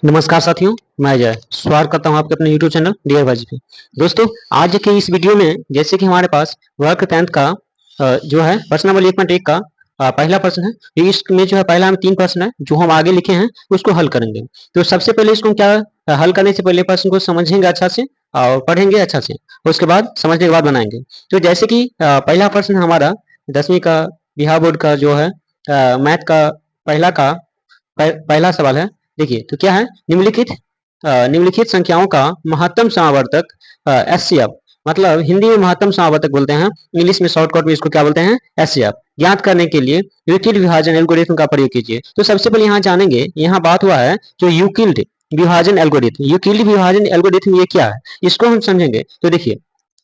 नमस्कार साथियों, मैं अजय स्वागत करता हूं आपके अपने YouTube चैनल डियर भाजी पे। दोस्तों, आज के इस वीडियो में जैसे कि हमारे पास वर्ग 10th का जो है प्रश्न नंबर 1.1 का पहला प्रश्न है। तो इसमें जो है पहला में 3 प्रश्न है जो हम आगे लिखे हैं उसको हल करेंगे। तो सबसे पहले इसको क्या हल करने से पहले प्रश्न को समझेंगे अच्छा से और पढ़ेंगे अच्छा से, उसके बाद समझने के बाद बनाएंगे। तो जैसे कि पहला प्रश्न हमारा 10वीं का बिहार बोर्ड का जो है मैथ का पहला सवाल है। देखिए तो क्या है, निम्नलिखित संख्याओं का महत्तम समावर्तक एचसीएफ, मतलब हिंदी में महत्तम समावर्तक बोलते हैं, इंग्लिश में शॉर्टकट में इसको क्या बोलते हैं, एचसीएफ। ज्ञात करने के लिए यूक्लिड विभाजन एल्गोरिथम का प्रयोग कीजिए। तो सबसे पहले यहाँ जानेंगे, यहाँ बात हुआ है जो यूक्लिड विभाजन एल्गोरिथम। यूक्लिड विभाजन एल्गोरिथम ये क्या है, इसको हम समझेंगे। तो देखिए,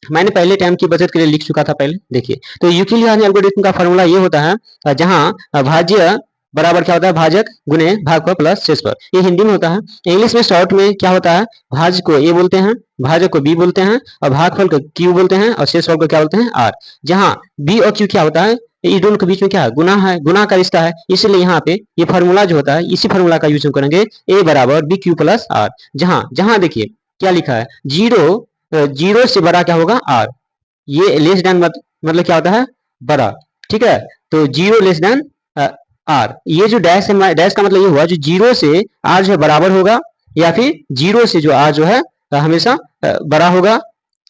मैंने पहले टाइम की बचत के लिए लिख चुका था पहले। देखिए तो यूक्लिड विभाजन एल्गोरिथम का फॉर्मूला ये होता है, जहां भाज्य बराबर क्या होता है, भाजक गुने भागफल प्लस शेषफल। ये हिंदी में होता है। इंग्लिश में शॉर्ट में क्या होता है, भाज्य को ए बोलते हैं, भाजक को बी बोलते हैं, और भागफल को क्यू बोलते हैं, और शेषफल को क्या बोलते हैं, आर। जहां बी और क्यू क्या होता है, इस दोनों के बीच में क्या है, गुना है, गुना का रिश्ता है। इसलिए यहाँ पे ये फॉर्मूला जो होता है, इसी फॉर्मूला का यूज करेंगे, ए बराबर बी क्यू प्लस आर। जहां जहां देखिए क्या लिखा है, जीरो से बड़ा क्या होगा, आर। ये लेस देन मतलब क्या होता है, बड़ा। ठीक है, तो जीरो लेस देन आर। ये जो डैश है, डैश का मतलब ये हुआ जो जीरो से आर जो है बराबर होगा, या फिर जीरो से जो आर जो है हमेशा बड़ा होगा,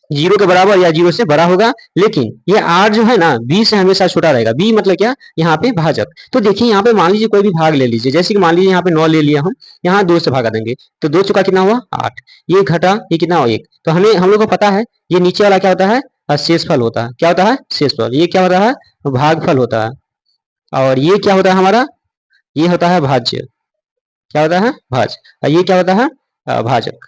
जीरो के बराबर या जीरो से बड़ा होगा। लेकिन ये आर जो है ना, बी से हमेशा छोटा रहेगा। बी मतलब क्या, यहाँ पे भाजक। तो देखिए यहाँ पे मान लीजिए कोई भी भाग ले लीजिए, जैसे कि मान लीजिए यहाँ पे 9 ले लिया हम, यहाँ 2 से भागा देंगे तो 2 चुका कितना हुआ, 8। ये घटा, ये कितना हुआ, 1। तो हम लोग को पता है ये नीचे वाला क्या होता है, शेषफल होता है। क्या होता है, शेषफल। ये क्या होता है, भागफल होता है। और ये क्या होता है हमारा, ये होता है भाज्य। क्या होता है, भाज्य। और ये क्या होता है, भाजक।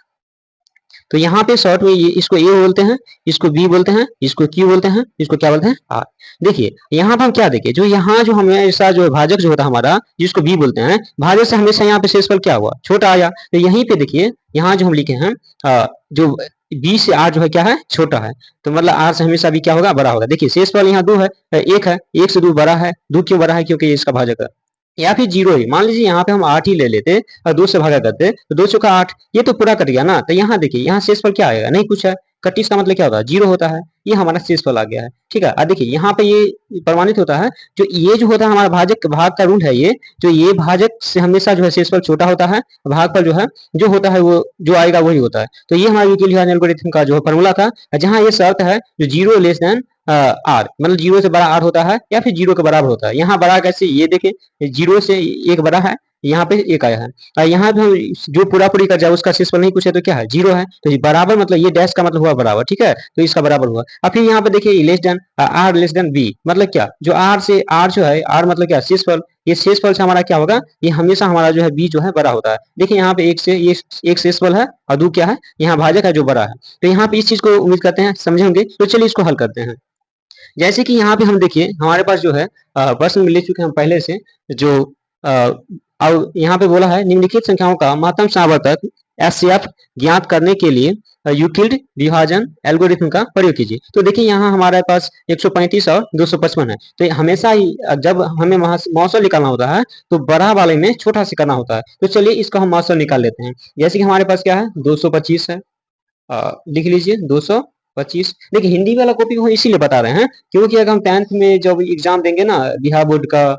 तो यहाँ पे शॉर्ट में ये इसको ए बोलते हैं, इसको बी बोलते हैं, इसको क्यू बोलते हैं, इसको क्या बोलते हैं, आर। देखिए यहाँ पर हम क्या देखें, जो यहाँ जो हमेशा जो भाजक जो होता है हमारा, जिसको बी बोलते हैं, भाजक से हमेशा यहाँ पे शेषफल क्या हुआ, छोटा आया। तो यहीं पे देखिए, यहाँ जो हम लिखे हैं जो बी से आर जो है क्या है, छोटा है। तो मतलब आर से हमेशा बी क्या होगा, बड़ा होगा। देखिए शेषफल यहाँ 2 है, 1 है, 1 से 2 बड़ा है। 2 क्यों बड़ा है, क्योंकि ये इसका भाजक है। या फिर जीरो ही, मान लीजिए यहाँ पे हम 8 ही ले लेते और 2 से भागा करते, तो 2 चौका 8, ये तो पूरा कट गया ना। तो यहाँ देखिए, यहाँ शेषफल क्या आएगा, नहीं कुछ है। 31 का मतलब क्या होता है, जीरो होता है। ये हमारा शेषफल आ गया है। ठीक है, और देखिए यहाँ पे ये प्रमाणित होता है, जो ये जो होता है हमारा भाजक भाग का रूल है, ये जो ये भाजक से हमेशा जो है शेषफल छोटा होता है, भागफल जो है जो होता है वो जो आएगा वही होता है। तो ये हमारा यूक्लिड एल्गोरिथम का जो फॉर्मूला था, जहाँ ये शर्त है जो जीरो लेस देन आर, मतलब जीरो से बड़ा आर होता है या फिर जीरो के बराबर होता है। यहाँ बड़ा कैसे, ये देखे जीरो से 1 बड़ा है, यहाँ पे 1 आया है, और यहाँ पे हम जो पूरा पूरी कर जाए उसका शेषफल नहीं कुछ है तो क्या है, जीरो है। तो ये बराबर मतलब ये डैश का मतलब हुआ बराबर। ठीक है, तो इसका बराबर हुआ। अब फिर यहाँ पे देखिए less than R less than B, मतलब क्या, जो आर से आर जो है, आर मतलब क्या, शेषफल। ये शेषफल से हमारा क्या होगा, ये हमेशा हमारा जो है बी जो है बड़ा होता है। देखिए यहाँ पे 1 से ये एक शेषफल है और 2 क्या है, यहाँ भाजक है जो बड़ा है। तो यहाँ पे इस चीज को उम्मीद करते हैं समझेंगे। तो चलिए इसको हल करते हैं। जैसे कि यहाँ पे हम देखिए हमारे पास जो है प्रश्न में ले चुके हैं हम पहले से, जो और यहाँ पे बोला है निम्नलिखित संख्याओं का महत्तम सावर्तक एचसीएफ ज्ञात करने के लिए यूक्लिड विभाजन एल्गोरिथम का प्रयोग कीजिए। तो देखिए यहाँ हमारे पास 135 और 255 है। तो हमेशा ही जब हमें मौसल निकालना होता है तो बड़ा वाले में छोटा से करना होता है। तो चलिए इसका हम मौसल निकाल लेते हैं। जैसे कि हमारे पास क्या है, 225 है। लिख लीजिए 225। देखिए हिंदी वाला कॉपी को इसीलिए बता रहे हैं क्योंकि अगर हम 10th में जब एग्जाम देंगे ना, बिहार बोर्ड का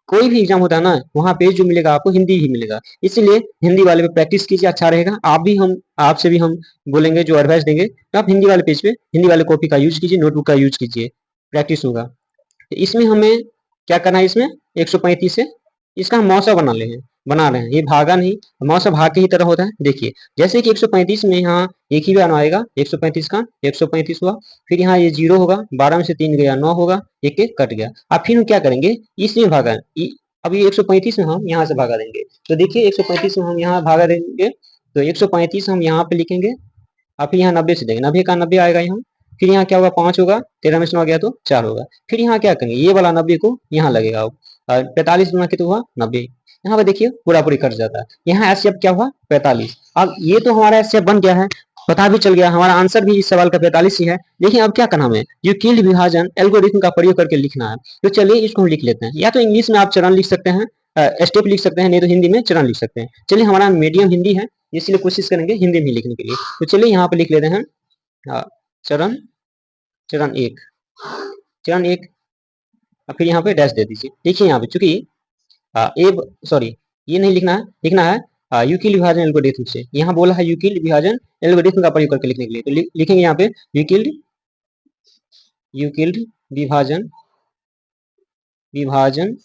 कोई भी एग्जाम होता है ना, वहाँ पे जो मिलेगा आपको हिंदी ही मिलेगा। इसीलिए हिंदी वाले पे प्रैक्टिस कीजिए, अच्छा रहेगा। आप भी हम आपसे भी हम बोलेंगे, जो एडवाइस देंगे, तो आप हिंदी वाले पेज पे हिंदी वाले कॉपी का यूज कीजिए, नोटबुक का यूज कीजिए, प्रैक्टिस होगा। तो इसमें हमें क्या करना है, इसमें 135 से इसका हम मौसा बना रहे हैं। ये भागा नहीं, मौसा भाग के ही तरह होता है। देखिए जैसे कि 135 में यहाँ एक ही बार आएगा, 135 का 135 हुआ। फिर यहाँ ये 0 होगा, 12 में से 3 गया 9 होगा, एक एक कट गया। अब फिर हम क्या करेंगे, इसमें भागा, अब ये 135 में हम यहाँ से भागा देंगे। तो देखिए 135 में हम यहाँ भागा देंगे, तो 135 हम यहाँ पे लिखेंगे। और फिर यहाँ 90 से देंगे, 90 का 90 आएगा यहाँ। फिर यहाँ क्या होगा, 5 होगा, 13 में से 9 गया तो 4 होगा। फिर यहाँ क्या करेंगे, ये वाला 90 को यहाँ लगेगा। 45 गुना कितना हुआ, 90। यहाँ पे देखिए पूरा पूरी कट जाता है। यहाँ एचसीएफ क्या हुआ, 45। अब ये तो हमारा एचसीएफ बन गया है, पता भी चल गया, हमारा आंसर भी इस सवाल का 45 ही है। देखिए अब क्या करना हमें, यूक्लिड विभाजन एल्गोरिथम का प्रयोग करके लिखना है। तो चलिए इसको हम लिख लेते हैं। या तो इंग्लिश में आप चरण लिख सकते हैं, स्टेप लिख सकते हैं, नहीं तो हिंदी में चरण लिख सकते हैं। चलिए हमारा मीडियम हिंदी है, इसलिए कोशिश करेंगे हिंदी में लिखने के लिए। तो चलिए यहाँ पे लिख लेते हैं चरण चरण एक, चरण एक, फिर यहाँ पे डैश दे दीजिए। देखिए यहाँ पे चूंकि ए सॉरी ये नहीं लिखना है, लिखना है यूक्लिड विभाजन एल्गोरिथम से। यहाँ बोला है यूक्लिड विभाजन एल्गोरिथम का प्रयोग करके लिखने के लिए, तो लिखेंगे यहाँ पे यूक्लिड यूक्लिड विभाजन विभाजन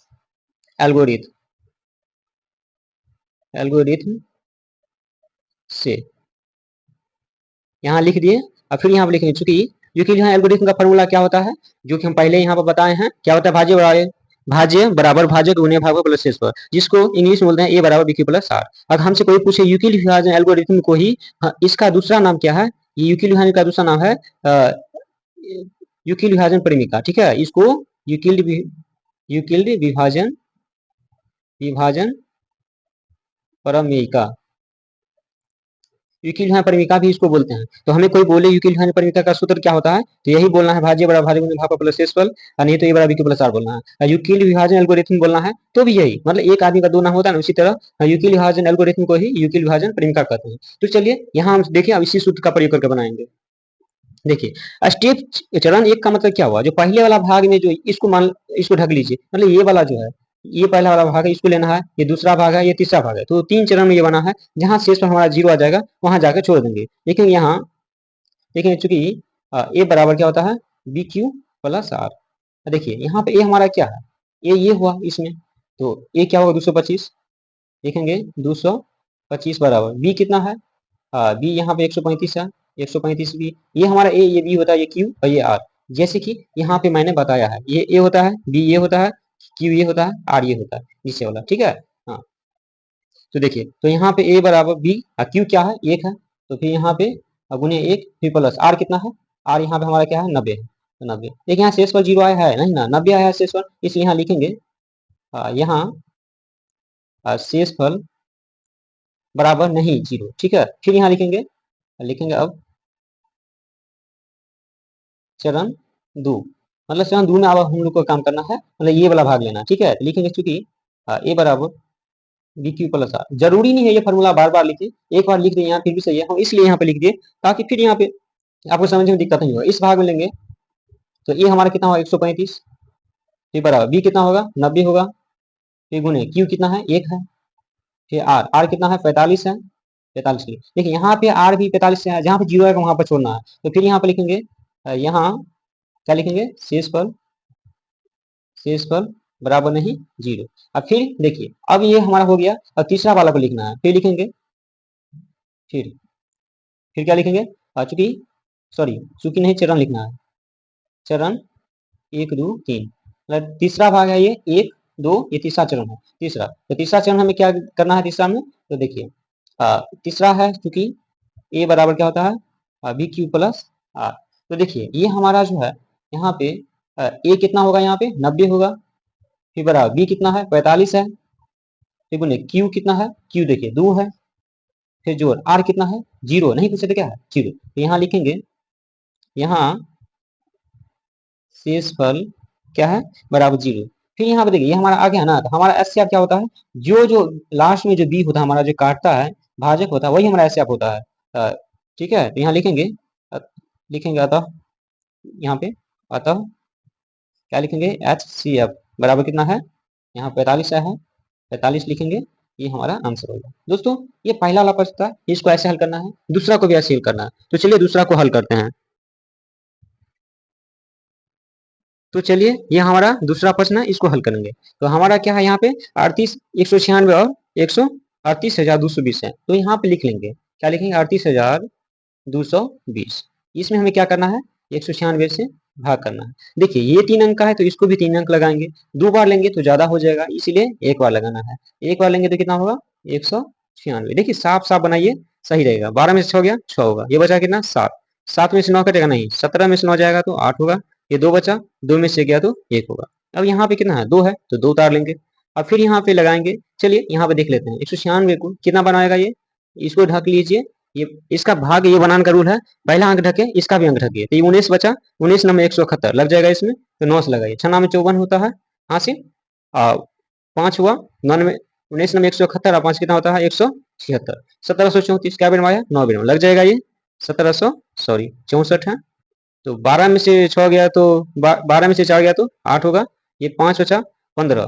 एल्गोरिथम एल्गोरिथम से, यहाँ लिख दिए। और फिर यहाँ पे लिखेंगे चूंकि यूक्लिड एल्गोरिथम का फॉर्मूला क्या होता है, जो कि हम पहले यहाँ पर बताए हैं, क्या होता है, भाज्य बराबर भाज्य गुणे भाग प्लस शेष पर, जिसको इंग्लिश में बोलते हैं ए बराबर बी क्यू प्लस आर। अगर हमसे कोई पूछे यूक्लिड विभाजन एल्गोरिथम को ही, इसका दूसरा नाम क्या है, ये यूक्लिड विभाजन का दूसरा नाम है यूक्लिड विभाजन परिमिका, ठीक है। इसको यूक्लिड विभाजन विभाजन परमिका, यूक्लिड विभाजन परिमिका भी इसको बोलते हैं। तो हमें कोई बोले यूक्लिड विभाजन परिमिका का सूत्र क्या होता है, तो यही बोलना है भाज्य बराबर भाज्य गुणे भाग प्लस शेषफल, और नहीं तो ए बराबर बी क्यू प्लस आर बोलना है। यूक्लिड विभाजन एल्गोरिथम बोलना है तो भी यही, मतलब एक आदमी का दो नाम होता है ना, उसी तरह यूक्लिड विभाजन एल्गोरिथम को ही यूक्लिड विभाजन परिमिका कहते हैं। तो चलिए यहाँ हम देखिए अब इसी सूत्र का प्रयोग करके बनाएंगे। देखिए स्टेप चरण एक का मतलब क्या हुआ, जो पहले वाला भाग में जो इसको ढक लीजिए, मतलब ये वाला जो है, ये पहला वाला भाग है, इसको लेना है, ये दूसरा भाग है, ये तीसरा भाग है। तो 3 चरण में ये बना है, जहां शेष पर हमारा 0 आ जाएगा वहां जाकर छोड़ देंगे। लेकिन यहाँ देखें चूंकि ए बराबर क्या होता है बी क्यू प्लस आर। देखिए यहाँ पे ए हमारा क्या है, ये हुआ इसमें, तो ए क्या होगा 225, देखेंगे 225 बराबर बी कितना है, बी यहाँ पे 135 है, 135 बी, ये हमारा ए, ये बी होता है, ये क्यू और ये आर। जैसे कि यहाँ पे मैंने बताया है, ये ए होता है, बी ये होता है, क्यू ये होता है, आर ये होता है, नीचे वाला, ठीक है। हाँ तो देखिए, तो यहाँ पे ए बराबर बी, क्यू क्या है 1 है, तो फिर यहाँ पे गुने 1, फिर प्लस आर कितना है, आर यहाँ पे हमारा क्या है 90 है, तो 90। देखिए यहाँ शेष पर 0 आया है नहीं ना, 90 आया है शेष पर, इसलिए यहाँ लिखेंगे यहाँ शेषफल बराबर नहीं 0, ठीक है। फिर यहाँ लिखेंगे अब चरण 2, मतलब चरण 2 में अब हम लोग को काम करना है, मतलब ये वाला भाग लेना, ठीक है। तो लिखेंगे चूंकि ए बराबर बी क्यू प्लस आर, जरूरी नहीं है ये फॉर्मूला बार बार लिखे, एक बार लिख दिए यहाँ फिर भी सही है, हम इसलिए यहाँ पे लिख दिए ताकि फिर यहाँ पे आपको समझने में दिक्कत नहीं होगा। इस भाग में लेंगे तो ये हमारा कितना होगा 135, फिर बराबर बी कितना होगा 90 होगा, फिर गुने क्यू कितना है 1 है, फिर आर, आर कितना है 45 है, 45 देखिए यहाँ पे आर भी 45 से है, जहाँ पे 0 है वहां पर छोड़ना है। तो फिर यहाँ पे लिखेंगे यहाँ क्या लिखेंगे शेषफल बराबर नहीं 0। अब फिर देखिए अब ये हमारा हो गया, अब तीसरा वाला को लिखना है, फिर लिखेंगे फिर फिर क्या लिखेंगे, चूंकि चूंकि नहीं चरण लिखना है, चरण 1 2 3, मतलब तीसरा भाग है ये 1 2, ये तीसरा चरण है, तीसरा। तो तीसरा चरण हमें क्या करना है तीसरा में, तो देखिए तीसरा है चूंकि ए बराबर क्या होता है बी क्यू प्लस आर। तो देखिए ये हमारा जो है यहाँ पे ए कितना होगा, यहाँ पे 90 होगा, फिर बराबर बी कितना है 45 है, फिर बोले क्यू कितना है, क्यू देखिए 2 है, फिर जोड़ आर कितना है 0, नहीं पूछे तो क्या है 0। तो यहाँ लिखेंगे यहाँ शेषफल क्या है बराबर 0। फिर यहाँ पे देखिए ये हमारा आ गया ना, तो हमारा एस क्या होता है, जो लास्ट में जो बी होता है हमारा, जो काटता है भाजक होता है, वही हमारा एस होता है, ठीक है। तो यहाँ लिखेंगे अतः यहाँ पे अतः क्या लिखेंगे एच सी एफ बराबर कितना है, यहाँ 45 है, 45 लिखेंगे, ये हमारा आंसर होगा। दोस्तों ये पहला वाला प्रश्न था, इसको ऐसे हल करना है, दूसरा को भी ऐसे हल करना है। तो चलिए दूसरा को हल करते हैं। तो चलिए ये हमारा दूसरा प्रश्न है, इसको हल करेंगे। तो हमारा क्या है यहाँ पे 38 196 और 138,220 है, तो यहाँ पे लिख लेंगे, क्या लिखेंगे 38,220। इसमें हमें क्या करना है 196 से भाग करना है। देखिए ये 3 अंक का है तो इसको भी 3 अंक लगाएंगे, 2 बार लेंगे तो ज्यादा हो जाएगा, इसीलिए एक बार लगाना है। एक बार लेंगे तो कितना होगा 196। देखिए साफ साफ बनाइए, सही रहेगा। 12 में से 6 गया 6 होगा, ये बचा कितना 7, 7 में से 9 कटेगा नहीं, 17 में से 9 जाएगा तो 8 होगा, ये 2 बचा, 2 में से गया तो 1 होगा। अब यहाँ पे कितना है 2 है तो 2 उतार लेंगे। अब फिर यहाँ पे लगाएंगे, चलिए यहाँ पे देख लेते हैं 196 को कितना बनाएगा ये, इसको ढक लीजिए, ये इसका भाग ये बनाने का रूल है, पहला अंक ढके इसका भी अंक ढकिए, तो ये 19 बचा, 19 9 171 लग जाएगा इसमें, तो 9 से लगाइए, 6 9 54 होता है, हाँ से 5 हुआ, 99 19 में 171 और 5 कितना होता है 176। 1734 क्या बनवाया 9 बनवा लग जाएगा ये 1700 सॉरी 64 है। तो 12 में से 6 गया तो 12 में से 4 गया तो 8 होगा। ये 5 बचा 15,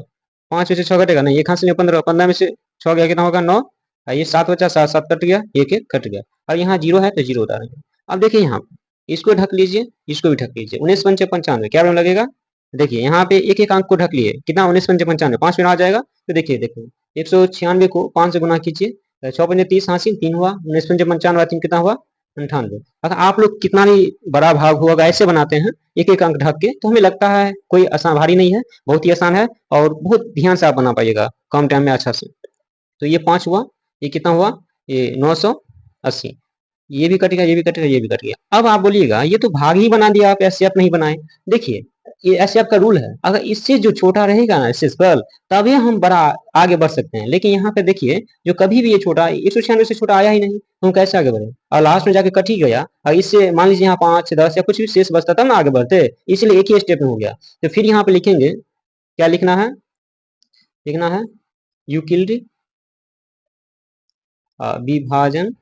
5 में से 6 घटेगा नहीं, एक हाथ से 15, 15 में से 6 गया कितना होगा 9। ये 7 बचा, 7 7 कट गया, एक एक कट गया। और यहाँ जीरो है तो जीरो उतारेंगे। अब देखिए यहाँ इसको ढक लीजिए, इसको भी ढक लीजिए। 19 पंचे 95 क्या लगेगा। देखिए यहाँ पे एक एक अंक को ढक लिए, कितना 19 पंचे 95 5 में आ जाएगा। तो देखिए देखो 196 को 5 से गुना कीजिए, 6 पंजे 30 हासिल 3 हुआ, 19 पंचे 95 3 कितना हुआ 98। अगर आप लोग कितना भी बड़ा भाग होगा ऐसे बनाते हैं एक एक अंक ढक के, तो हमें लगता है कोई आसान भारी नहीं है, बहुत ही आसान है और बहुत ध्यान से आप बना पाइएगा कम टाइम में अच्छा से। तो ये 5 हुआ, ये कितना हुआ ये 980। ये भी कट गया, ये भी कट गया, ये भी कट गया। अब आप बोलिएगा ये तो भाग ही बना दिया आप, एससीएफ नहीं बनाए। देखिए ये एससीएफ का रूल है, अगर इससे जो छोटा रहेगा ना एससीएफ तभी हम बड़ा आगे बढ़ सकते हैं। लेकिन यहाँ पे देखिए जो कभी भी ये छोटा 196 से छोटा आया ही नहीं, तो हम कैसे आगे बढ़े। और लास्ट में जाके कट ही गया, और इससे मान लीजिए यहाँ 5 10 या कुछ भी शेष बचता तब ना आगे बढ़ते, इसलिए एक ही स्टेप में हो गया। तो फिर यहाँ पे लिखेंगे क्या लिखना है, लिखना है यूक्लिड विभाजन।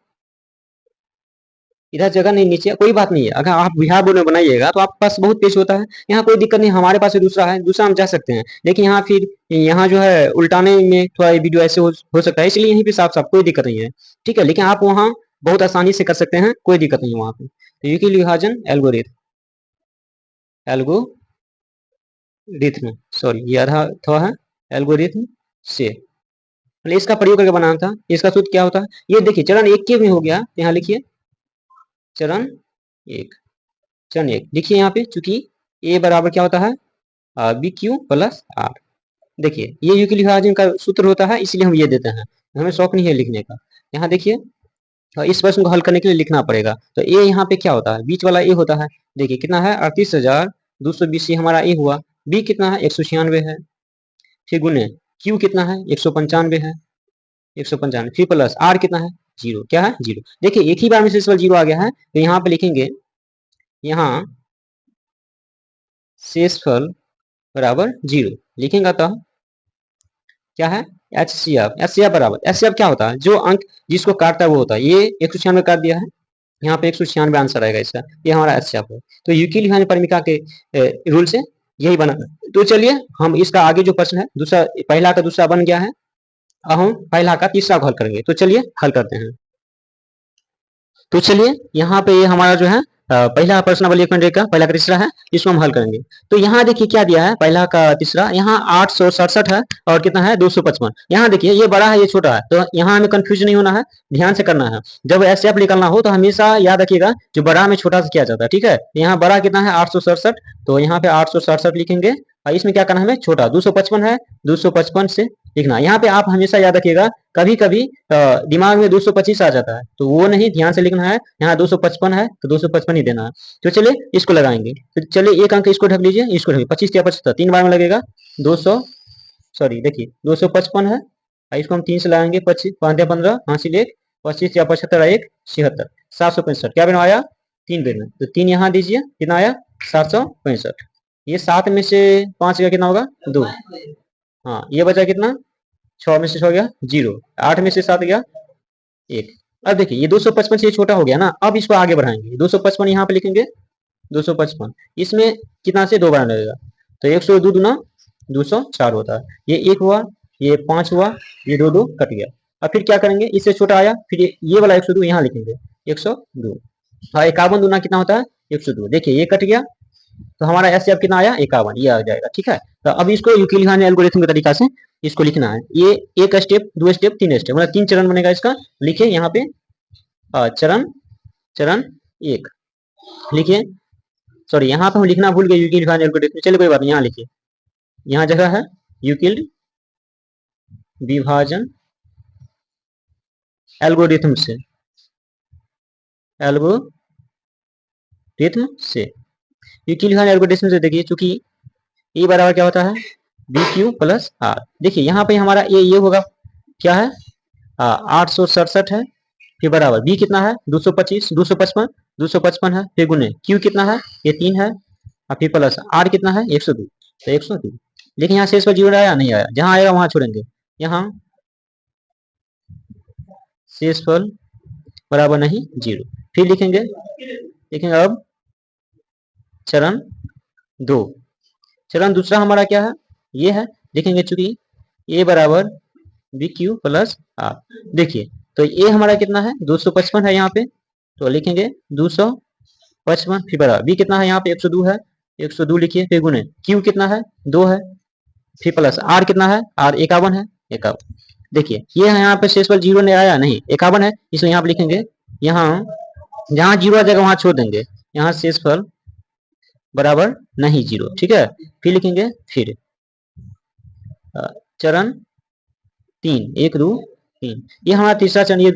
इधर जगह नहीं, नीचे कोई बात नहीं है। अगर आप बिहार बोर्ड में बनाइएगा तो आपके पास बहुत पेज होता है, यहाँ कोई दिक्कत नहीं। हमारे पास दूसरा है, दूसरा हम जा सकते हैं। लेकिन यहाँ फिर यहाँ जो है उल्टाने में थोड़ा वीडियो ऐसे हो सकता है, इसलिए यहीं पे साफ साफ कोई दिक्कत नहीं है। ठीक है, लेकिन आप वहाँ बहुत आसानी से कर सकते हैं, कोई दिक्कत नहीं है वहाँ पे। तो यूक्लिड विभाजन एल्गोरिथम सॉरी ये आधा थोड़ा है एल्गोरिथम से, मतलब इसका प्रयोग करके बनाना था। इसका सूत्र क्या होता है ये देखिए, चरण 1 के में हो गया, यहाँ लिखिए चरण 1, चरण 1 लिखिए यहाँ पे, चूंकि ए बराबर क्या होता है बी क्यू प्लस आर। देखिए ये यूक्लिड विभाजन का सूत्र होता है, इसलिए हम ये देते हैं, हमें शौक नहीं है लिखने का। यहाँ देखिए इस प्रश्न को हल करने के लिए लिखना पड़ेगा। तो ए यहाँ पे क्या होता है, बीच वाला ए होता है। देखिए कितना है 38,220 हमारा ए हुआ। बी कितना है 196 है, फिर गुने क्यू कितना है 195 है, 195 फिर प्लस आर कितना है जीरो, क्या है जीरो। देखिए एक ही बार में से जीरो आ गया है, तो यहाँ पे लिखेंगे यहाँ शेषफल बराबर जीरो लिखेंगे। तो क्या है एचसीएफ बराबर, एचसीएफ क्या होता है जो अंक जिसको काटता है वो होता है। ये 196 काट दिया है, यहाँ पे 196 आंसर आएगा इसका, ये हमारा एचसीएफ है। तो यूक्लिड विभाजन परमिका के रूल से यही बना। तो चलिए हम इसका आगे जो प्रश्न है दूसरा, पहला का दूसरा बन गया है, अब हम पहला का तीसरा को हल करेंगे। तो चलिए हल करते हैं। तो चलिए यहाँ पे ये हमारा जो है पहला प्रश्नावली 1.1 का पहला का तीसरा है, इसको हम हल करेंगे। तो यहाँ देखिए क्या दिया है, पहला का तीसरा यहाँ 867 है और कितना है 255। यहाँ देखिए ये बड़ा है ये छोटा है, तो यहाँ हमें कंफ्यूज नहीं होना है, ध्यान से करना है। जब एसएफ निकालना हो तो हमेशा याद रखिएगा जो बड़ा में छोटा से किया जाता है। ठीक है, यहाँ बड़ा कितना है 867, तो यहाँ पे 867 लिखेंगे और इसमें क्या करना है हमें छोटा 255 है, 255 से लिखना। यहाँ पे आप हमेशा याद रखिएगा, कभी कभी दिमाग में 225 आ जाता है तो वो नहीं, ध्यान से लिखना है। यहाँ 255 है तो 255 ही देना है। तो चलिए इसको लगाएंगे। तो चलिए एक अंक इसको ढक लीजिए, इसको ढक 25 या 75 तीन बार में लगेगा 200 सॉरी देखिए 255 है, इसको हम 3 से लगाएंगे, 25 5 या 15 हासिल 1, 25 या 75 1 76, 765 क्या बनवाया 3 बेर में। तो 3 यहाँ दीजिए, कितना आया 765। ये 7 में से 5 का कितना होगा 2, हाँ ये बचा कितना 6 में से 6 गया 0, 8 में से 7 गया 1। अब देखिए ये 255 से छोटा हो गया ना, अब इसको आगे बढ़ाएंगे। 255 यहाँ पे लिखेंगे 255, इसमें कितना से 2 बार लगेगा, तो 102 दुना 204 होता है। ये 1 हुआ, ये 5 हुआ, ये 2 2 कट गया। अब फिर क्या करेंगे, इससे छोटा आया, फिर ये वाला 102 यहाँ लिखेंगे 102। हाँ 51 दुना कितना होता है 102। देखिए ये कट गया, तो हमारा एससीएफ कितना आया 51, ये आ जाएगा। ठीक है, तो अब इसको यूक्लिड विभाजन एल्गोरिथम के तरीका से इसको लिखना है। ये एक स्टेप, दो स्टेप, तीन स्टेप, मतलब 3 चरण बनेगा इसका। लिखिए यहाँ पे चरण चरण 1 लिखिए, सॉरी यहाँ पे हम लिखना भूल गए यूक्लिड विभाजन एल्गोरिथम। चलिए कोई बात नहीं, यहाँ लिखिए, यहाँ जगह है यूक्लिड विभाजन एल्गोरिथम से, एल्गोरिथम से यूक्लिड विभाजन एल्गोरिथम से। देखिए चूंकि ए बराबर क्या होता है बी क्यू प्लस आर। देखिए यहाँ पे हमारा ये होगा क्या है 867 है, फिर बराबर बी कितना है 225 255 255 है, फिर गुने क्यू कितना है ये 3 है, और फिर प्लस आर कितना है 102, तो 102 देखिए यहाँ शेषफल 0 आया नहीं आया, जहां आएगा वहां छोड़ेंगे। यहाँ शेषफल बराबर नहीं 0, फिर लिखेंगे अब चरण 2। चरण दूसरा हमारा क्या है, ये है। लिखेंगे चूंकि ए बराबर बी क्यू प्लस आर। देखिए तो ए हमारा कितना है 255 है यहाँ पे, तो लिखेंगे 255, फिर बराबर बी कितना है यहाँ पे 102 है, 102 लिखिए, फिर गुने क्यू कितना है 2 है, फिर प्लस आर कितना है, आर 51 है, 51। देखिए ये है यहाँ पे शेषफल 0 नहीं आया, नहीं 51 है, इसको यहाँ पे लिखेंगे, यहाँ जहां 0 आ जाएगा वहां छोड़ देंगे, यहाँ शेषफल बराबर नहीं 0, ठीक है। फिर लिखेंगे फिर चरण 3, 1 2 3, ये हमारा तीसरा चरण, ये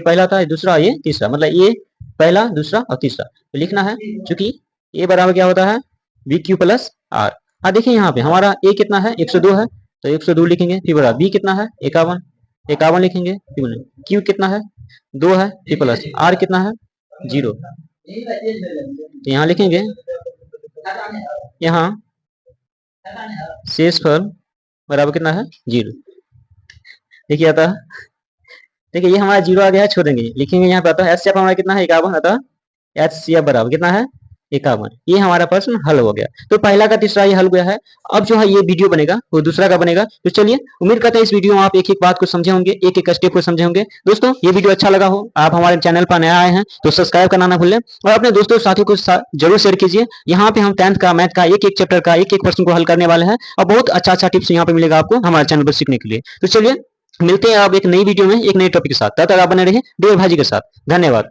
पहला था, दूसरा ये तीसरा, मतलब ये पहला दूसरा और तीसरा। तो लिखना है चूंकि ए बराबर क्या होता है बी क्यू प्लस आर। देखिए यहाँ पे हमारा ए कितना है 102 है, तो 102 लिखेंगे, फिर बराबर बी कितना है 51, 51 लिखेंगे, फिर क्यू कितना है 2 है, फिर प्लस आर कितना है 0। तो यहाँ लिखेंगे, यहाँ शेषफल बराबर कितना है 0। देखिए आता है, देखिए ये हमारा 0 आ गया है, छोड़ देंगे, लिखेंगे यहाँ पे आता है एच हमारा कितना है 51, अतः एच सी एफ बराबर कितना है 51। ये हमारा प्रश्न हल हो गया। तो पहला का तीसरा ये हल गया है। अब जो है ये वीडियो बनेगा वो दूसरा का बनेगा। तो चलिए उम्मीद करते हैं इस वीडियो में आप एक एक बात को समझे होंगे, एक एक स्टेप को समझे होंगे। दोस्तों ये वीडियो अच्छा लगा हो, आप हमारे चैनल पर नया आए हैं तो सब्सक्राइब करना ना भूलें, और अपने दोस्तों साथियों को जरूर शेयर कीजिए। यहाँ पे हम 10th का मैथ का एक एक चैप्टर का एक एक प्रश्न को हल करने वाले हैं, और बहुत अच्छा अच्छा टिप्स यहाँ पे मिलेगा आपको हमारे चैनल पर सीखने के लिए। तो चलिए मिलते हैं अब एक नई वीडियो में एक नए टॉपिक के साथ, तब तक आप बने रहिए डीएल भाई जी के साथ। धन्यवाद।